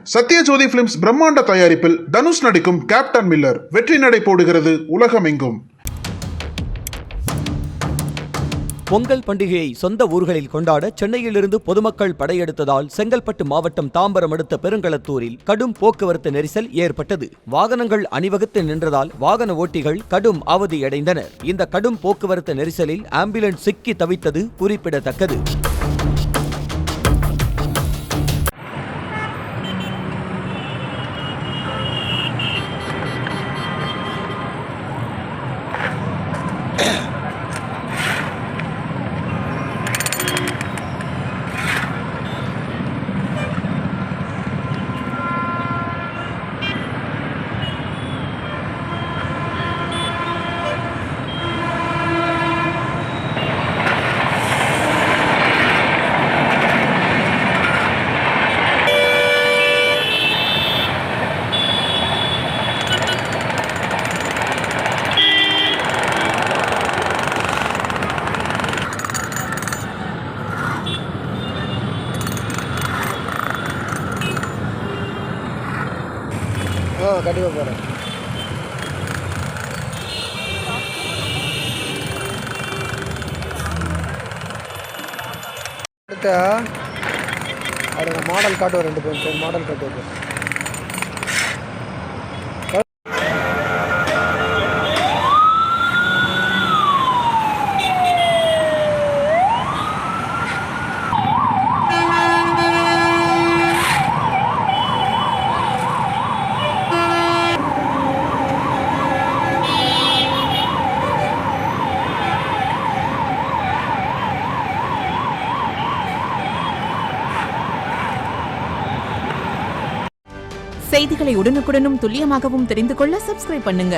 Sathyajothi films பிரம்மாண்ட தயாரிப்பில் தனுஷ் நடிக்கும் கேப்டன் மில்லர் வெற்றி நடை போடுகிறது உலகமெங்கும். பொங்கல் பண்டிகையை சொந்த ஊர்களில் கொண்டாட சென்னையிலிருந்து பொதுமக்கள் படையெடுத்ததால் செங்கல்பட்டு மாவட்டம் தாம்பரம் அடுத்த பெருங்களத்தூரில் கடும் போக்குவரத்து நெரிசல் ஏற்பட்டது. வாகனங்கள் அணிவகுத்து நின்றதால் வாகன ஓட்டிகள் கடும் அவதியடைந்தனர். இந்த கடும் போக்குவரத்து நெரிசலில் ஆம்புலன்ஸ் சிக்கி தவித்தது குறிப்பிடத்தக்கது. கண்டிப்பாக போகிறேன். அடுத்த அதோட மாடல் காட்டுவோம், 2 பேர் மாடல் காட்டுவோம். செய்திகளை உடனுக்குடனும் துல்லியமாகவும் தெரிந்து கொள்ள சப்ஸ்கிரைப் பண்ணுங்க.